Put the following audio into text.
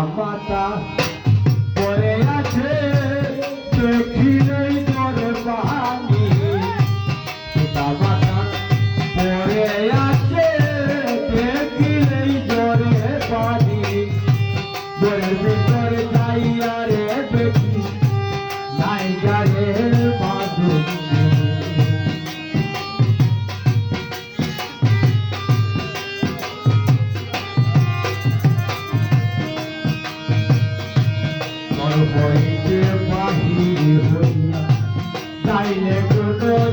মাতা পরে আছে দেখিলেই জরে পানি পিতা মাতা পরে আছে দেখিলেই জরে পানি বইয়ের ভিতরে যাইয়া রে দেখি নাই যারে মাধু হইতে বাহির হইয়া যাইলে কোনো